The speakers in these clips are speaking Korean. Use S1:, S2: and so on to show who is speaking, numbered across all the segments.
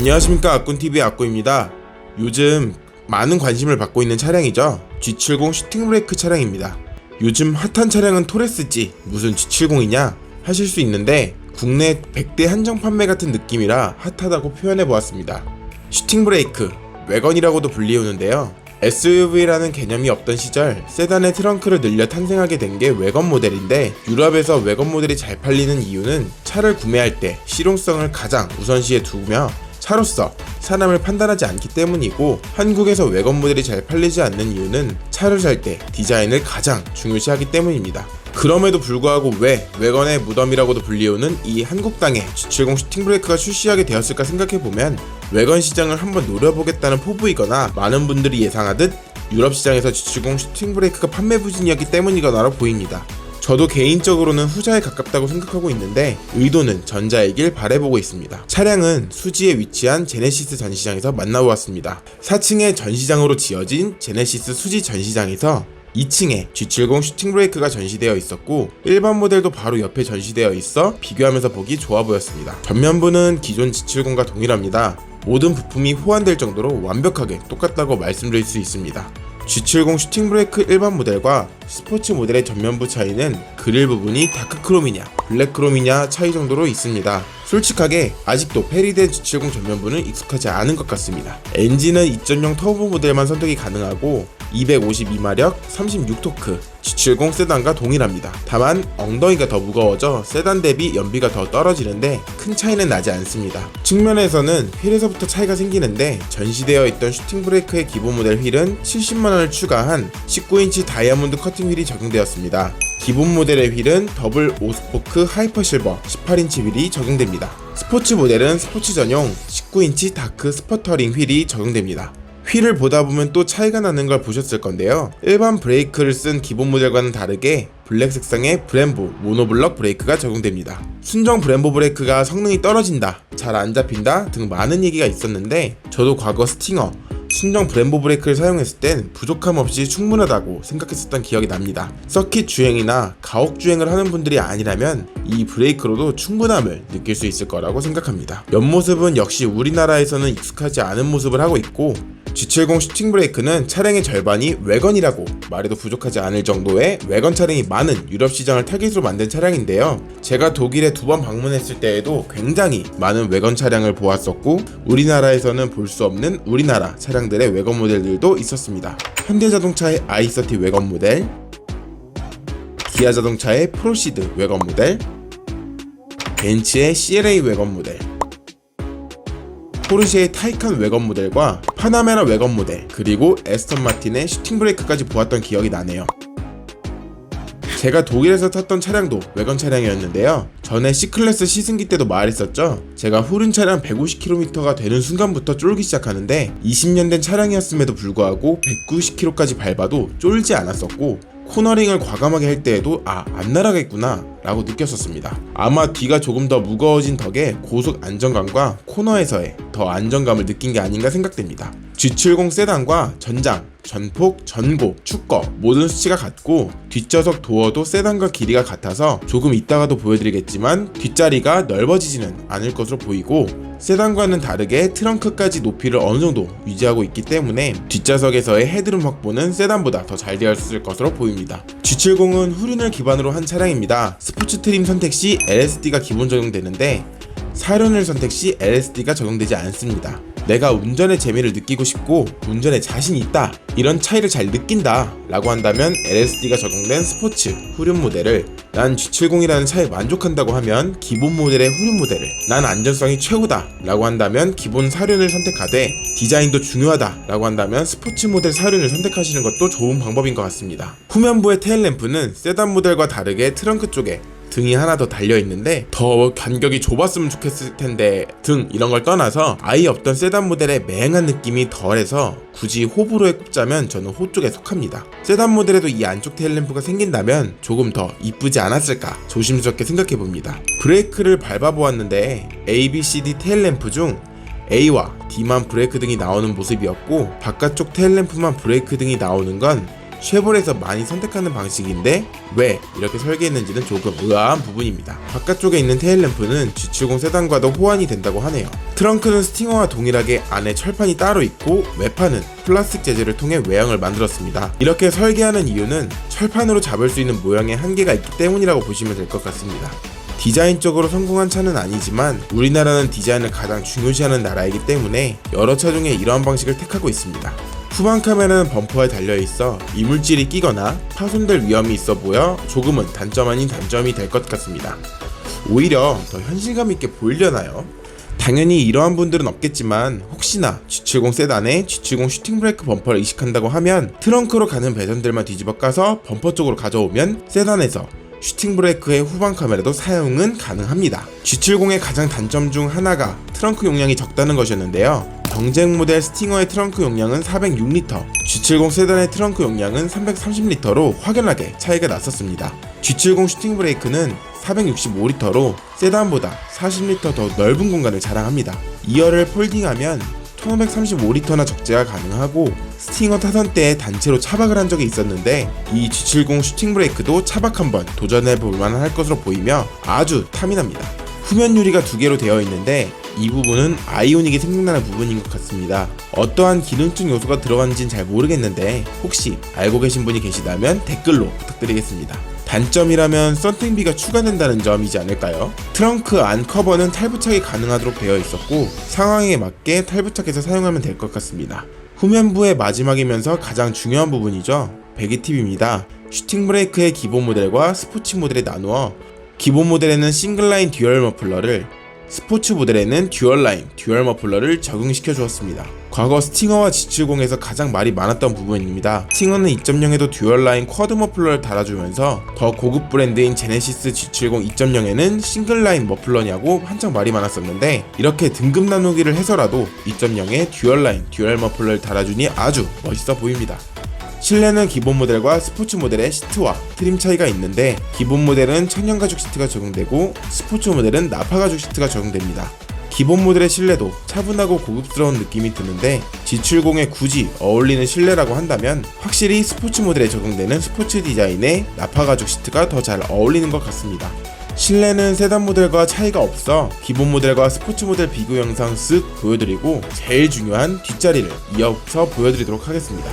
S1: 안녕하십니까, 아꾼TV의 아꾼입니다. 요즘 많은 관심을 받고 있는 차량이죠. G70 슈팅브레이크 차량입니다. 요즘 핫한 차량은 토레스지 무슨 G70이냐 하실 수 있는데 국내 100대 한정 판매 같은 느낌이라 핫하다고 표현해보았습니다. 슈팅브레이크, 외건이라고도 불리우는데요. SUV라는 개념이 없던 시절 세단의 트렁크를 늘려 탄생하게 된 게 외건 모델인데, 유럽에서 외건 모델이 잘 팔리는 이유는 차를 구매할 때 실용성을 가장 우선시에 두며 차로서 사람을 판단하지 않기 때문이고, 한국에서 외건 모델이 잘 팔리지 않는 이유는 차를 살 때 디자인을 가장 중요시하기 때문입니다. 그럼에도 불구하고 왜 외건의 무덤이라고도 불리우는 이 한국땅에 G70 슈팅브레이크가 출시하게 되었을까 생각해보면, 외건 시장을 한번 노려보겠다는 포부이거나 많은 분들이 예상하듯 유럽 시장에서 G70 슈팅브레이크가 판매 부진이었기 때문이거나로 보입니다. 저도 개인적으로는 후자에 가깝다고 생각하고 있는데 의도는 전자이길 바라보고 있습니다. 차량은 수지에 위치한 제네시스 전시장에서 만나보았습니다. 4층의 전시장으로 지어진 제네시스 수지 전시장에서 2층에 G70 슈팅브레이크가 전시되어 있었고, 일반 모델도 바로 옆에 전시되어 있어 비교하면서 보기 좋아 보였습니다. 전면부는 기존 G70과 동일합니다. 모든 부품이 호환될 정도로 완벽하게 똑같다고 말씀드릴 수 있습니다. G70 슈팅브레이크 일반 모델과 스포츠 모델의 전면부 차이는 그릴 부분이 다크크롬이냐 블랙크롬이냐 차이 정도로 있습니다. 솔직하게 아직도 페리된 G70 전면부는 익숙하지 않은 것 같습니다. 엔진은 2.0 터보 모델만 선택이 가능하고 252마력 36토크, G70 세단과 동일합니다. 다만 엉덩이가 더 무거워져 세단 대비 연비가 더 떨어지는데 큰 차이는 나지 않습니다. 측면에서는 휠에서부터 차이가 생기는데, 전시되어 있던 슈팅브레이크의 기본 모델 휠은 70만원을 추가한 19인치 다이아몬드 커팅 휠이 적용되었습니다. 기본 모델의 휠은 더블 5스포크 하이퍼 실버 18인치 휠이 적용됩니다. 스포츠 모델은 스포츠 전용 19인치 다크 스퍼터링 휠이 적용됩니다. 휠을 보다 보면 또 차이가 나는 걸 보셨을 건데요. 일반 브레이크를 쓴 기본 모델과는 다르게 블랙 색상의 브렘보 모노블럭 브레이크가 적용됩니다. 순정 브렘보 브레이크가 성능이 떨어진다, 잘 안 잡힌다 등 많은 얘기가 있었는데, 저도 과거 스팅어 순정 브렘보 브레이크를 사용했을 땐 부족함 없이 충분하다고 생각했었던 기억이 납니다. 서킷 주행이나 가옥 주행을 하는 분들이 아니라면 이 브레이크로도 충분함을 느낄 수 있을 거라고 생각합니다. 옆모습은 역시 우리나라에서는 익숙하지 않은 모습을 하고 있고, G70 슈팅브레이크는 차량의 절반이 외건이라고 말해도 부족하지 않을 정도의 외건 차량이 많은 유럽 시장을 타깃으로 만든 차량인데요. 제가 독일에 2번 방문했을 때에도 굉장히 많은 외건 차량을 보았었고, 우리나라에서는 볼 수 없는 우리나라 차량들의 외건 모델들도 있었습니다. 현대자동차의 i30 외건 모델, 기아자동차의 프로시드 외건 모델, 벤츠의 CLA 외건 모델, 포르쉐의 타이칸 외건 모델과 파나메라 외건 모델, 그리고 에스턴 마틴의 슈팅브레이크까지 보았던 기억이 나네요. 제가 독일에서 탔던 차량도 외건 차량이었는데요. 전에 C클래스 시승기 때도 말했었죠. 제가 후륜 차량 150km가 되는 순간부터 쫄기 시작하는데, 20년 된 차량이었음에도 불구하고 190km까지 밟아도 쫄지 않았었고, 코너링을 과감하게 할 때에도 안 날아가겠구나 라고 느꼈었습니다. 아마 뒤가 조금 더 무거워진 덕에 고속 안정감과 코너에서의 더 안정감을 느낀 게 아닌가 생각됩니다. G70 세단과 전장, 전폭, 전고, 축거 모든 수치가 같고, 뒷좌석 도어도 세단과 길이가 같아서 조금 이따가도 보여드리겠지만 뒷자리가 넓어지지는 않을 것으로 보이고, 세단과는 다르게 트렁크까지 높이를 어느정도 유지하고 있기 때문에 뒷좌석에서의 헤드룸 확보는 세단보다 더 잘 되었을 것으로 보입니다. G70은 후륜을 기반으로 한 차량입니다. 스포츠 트림 선택 시 LSD가 기본 적용되는데, 사륜을 선택 시 LSD가 적용되지 않습니다. 내가 운전의 재미를 느끼고 싶고 운전에 자신 있다, 이런 차이를 잘 느낀다 라고 한다면 LSD가 적용된 스포츠 후륜 모델을, 난 G70이라는 차에 만족한다고 하면 기본 모델의 후륜 모델을, 난 안전성이 최고다 라고 한다면 기본 사륜을 선택하되, 디자인도 중요하다 라고 한다면 스포츠 모델 사륜을 선택하시는 것도 좋은 방법인 것 같습니다. 후면부의 테일램프는 세단 모델과 다르게 트렁크 쪽에 등이 하나 더 달려있는데, 더 간격이 좁았으면 좋겠을 텐데 등 이런 걸 떠나서 아예 없던 세단 모델의 맹한 느낌이 덜해서 굳이 호불호에 꼽자면 저는 호 쪽에 속합니다. 세단 모델에도 이 안쪽 테일램프가 생긴다면 조금 더 이쁘지 않았을까 조심스럽게 생각해봅니다. 브레이크를 밟아보았는데 A, B, C, D 테일램프 중 A와 D만 브레이크 등이 나오는 모습이었고, 바깥쪽 테일램프만 브레이크 등이 나오는 건 쉐보레에서 많이 선택하는 방식인데 왜 이렇게 설계했는지는 조금 의아한 부분입니다. 바깥쪽에 있는 테일램프는 G70 세단과도 호환이 된다고 하네요. 트렁크는 스팅어와 동일하게 안에 철판이 따로 있고 외판은 플라스틱 재질을 통해 외형을 만들었습니다. 이렇게 설계하는 이유는 철판으로 잡을 수 있는 모양에 한계가 있기 때문이라고 보시면 될 것 같습니다. 디자인적으로 성공한 차는 아니지만 우리나라는 디자인을 가장 중요시하는 나라이기 때문에 여러 차 중에 이러한 방식을 택하고 있습니다. 후방 카메라는 범퍼에 달려있어 이물질이 끼거나 파손될 위험이 있어 보여 조금은 단점 아닌 단점이 될 것 같습니다. 오히려 더 현실감 있게 보이려나요? 당연히 이러한 분들은 없겠지만 혹시나 G70 세단에 G70 슈팅 브레이크 범퍼를 이식한다고 하면 트렁크로 가는 배선들만 뒤집어 까서 범퍼 쪽으로 가져오면 세단에서 슈팅 브레이크의 후방 카메라도 사용은 가능합니다. G70의 가장 단점 중 하나가 트렁크 용량이 적다는 것이었는데요. 경쟁 모델 스팅어의 트렁크 용량은 406리터, G70 세단의 트렁크 용량은 330리터로 확연하게 차이가 났었습니다. G70 슈팅 브레이크는 465리터로 세단보다 40리터 더 넓은 공간을 자랑합니다. 2열을 폴딩하면 1535리터나 적재가 가능하고 스팅어 타선 때에 단체로 차박을 한 적이 있었는데 이 G70 슈팅 브레이크도 차박 한번 도전해 볼만 할 것으로 보이며 아주 탐이 납니다. 후면 유리가 두 개로 되어 있는데 이 부분은 아이오닉이 생각나는 부분인 것 같습니다. 어떠한 기능적 요소가 들어간지는 잘 모르겠는데 혹시 알고 계신 분이 계시다면 댓글로 부탁드리겠습니다. 단점이라면 썬팅비가 추가된다는 점이지 않을까요? 트렁크 안 커버는 탈부착이 가능하도록 되어 있었고 상황에 맞게 탈부착해서 사용하면 될 것 같습니다. 후면부의 마지막이면서 가장 중요한 부분이죠. 배기 팁입니다. 슈팅 브레이크의 기본 모델과 스포츠 모델에 나누어 기본 모델에는 싱글라인 듀얼 머플러를, 스포츠 모델에는 듀얼라인 듀얼 머플러를 적용시켜 주었습니다. 과거 스팅어와 G70에서 가장 말이 많았던 부분입니다. 스팅어는 2.0에도 듀얼라인 쿼드 머플러를 달아주면서 더 고급 브랜드인 제네시스 G70 2.0에는 싱글라인 머플러냐고 한창 말이 많았었는데 이렇게 등급 나누기를 해서라도 2.0에 듀얼라인 듀얼 머플러를 달아주니 아주 멋있어 보입니다. 실내는 기본 모델과 스포츠 모델의 시트와 트림 차이가 있는데 기본 모델은 천연가죽 시트가 적용되고 스포츠 모델은 나파가죽 시트가 적용됩니다. 기본 모델의 실내도 차분하고 고급스러운 느낌이 드는데 G70에 굳이 어울리는 실내라고 한다면 확실히 스포츠 모델에 적용되는 스포츠 디자인의 나파가죽 시트가 더 잘 어울리는 것 같습니다. 실내는 세단 모델과 차이가 없어 기본 모델과 스포츠 모델 비교 영상 쓱 보여드리고 제일 중요한 뒷자리를 이어서 보여드리도록 하겠습니다.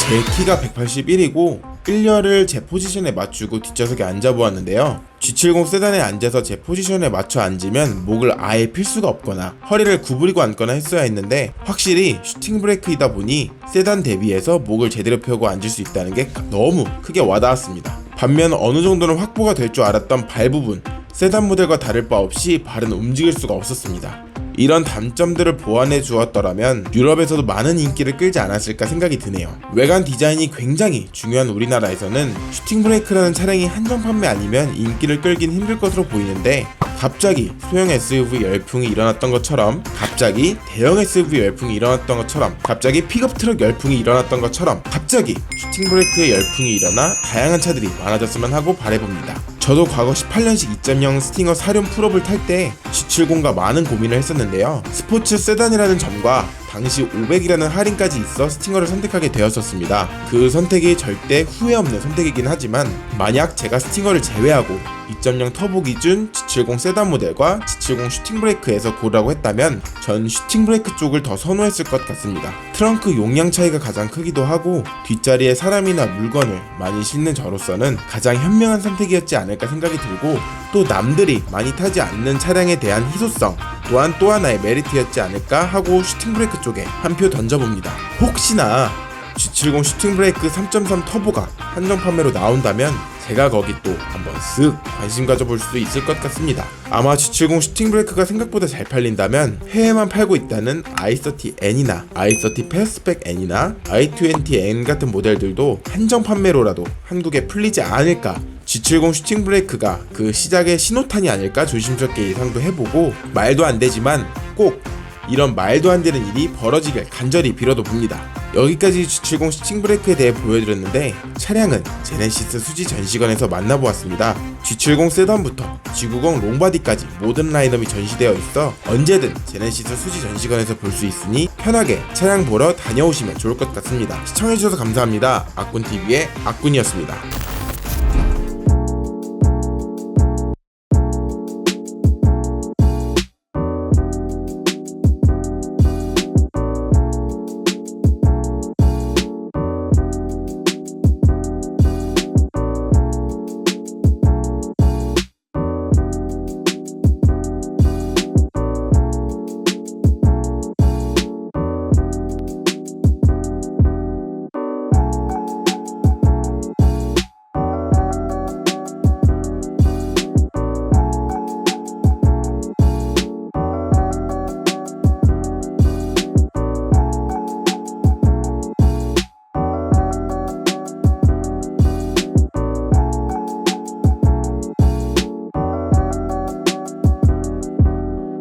S1: 제 키가 181이고 1열을 제 포지션에 맞추고 뒷좌석에 앉아보았는데요. G70 세단에 앉아서 제 포지션에 맞춰 앉으면 목을 아예 필 수가 없거나 허리를 구부리고 앉거나 했어야 했는데 확실히 슈팅 브레이크이다 보니 세단 대비해서 목을 제대로 펴고 앉을 수 있다는 게 너무 크게 와닿았습니다. 반면 어느 정도는 확보가 될 줄 알았던 발 부분, 세단 모델과 다를 바 없이 발은 움직일 수가 없었습니다. 이런 단점들을 보완해 주었더라면 유럽에서도 많은 인기를 끌지 않았을까 생각이 드네요. 외관 디자인이 굉장히 중요한 우리나라에서는 슈팅 브레이크라는 차량이 한정 판매 아니면 인기를 끌긴 힘들 것으로 보이는데 갑자기 소형 SUV 열풍이 일어났던 것처럼, 갑자기 대형 SUV 열풍이 일어났던 것처럼, 갑자기 픽업 트럭 열풍이 일어났던 것처럼 갑자기 슈팅 브레이크의 열풍이 일어나 다양한 차들이 많아졌으면 하고 바라봅니다. 저도 과거 18년식 2.0 스팅어 사륜 풀업을 탈 때 G70과 많은 고민을 했었는데요. 스포츠 세단이라는 점과 당시 500이라는 할인까지 있어 스팅어를 선택하게 되었었습니다. 그 선택이 절대 후회 없는 선택이긴 하지만 만약 제가 스팅어를 제외하고 2.0 터보 기준 G70 세단 모델과 G70 슈팅 브레이크에서 고르라고 했다면 전 슈팅 브레이크 쪽을 더 선호했을 것 같습니다. 트렁크 용량 차이가 가장 크기도 하고 뒷자리에 사람이나 물건을 많이 싣는 저로서는 가장 현명한 선택이었지 않을까 생각이 들고, 또 남들이 많이 타지 않는 차량에 대한 희소성 또한 또 하나의 메리트였지 않을까 하고 슈팅 브레이크 쪽에 한 표 던져봅니다. 혹시나 G70 슈팅 브레이크 3.3 터보가 한정 판매로 나온다면 제가 거기 또 한번 쓱 관심 가져볼 수 있을 것 같습니다. 아마 G70 슈팅 브레이크가 생각보다 잘 팔린다면 해외만 팔고 있다는 i30N이나 i30 패스트백 N이나 i20N 같은 모델들도 한정 판매로라도 한국에 풀리지 않을까, G70 슈팅 브레이크가 그 시작의 신호탄이 아닐까 조심스럽게 예상도 해보고, 말도 안 되지만 꼭 이런 말도 안 되는 일이 벌어지길 간절히 빌어도 봅니다. 여기까지 G70 슈팅 브레이크에 대해 보여드렸는데, 차량은 제네시스 수지 전시관에서 만나보았습니다. G70 세단부터 G90 롱바디까지 모든 라인업이 전시되어 있어 언제든 제네시스 수지 전시관에서 볼 수 있으니 편하게 차량 보러 다녀오시면 좋을 것 같습니다. 시청해주셔서 감사합니다. 아꾼TV의 아꾼이었습니다.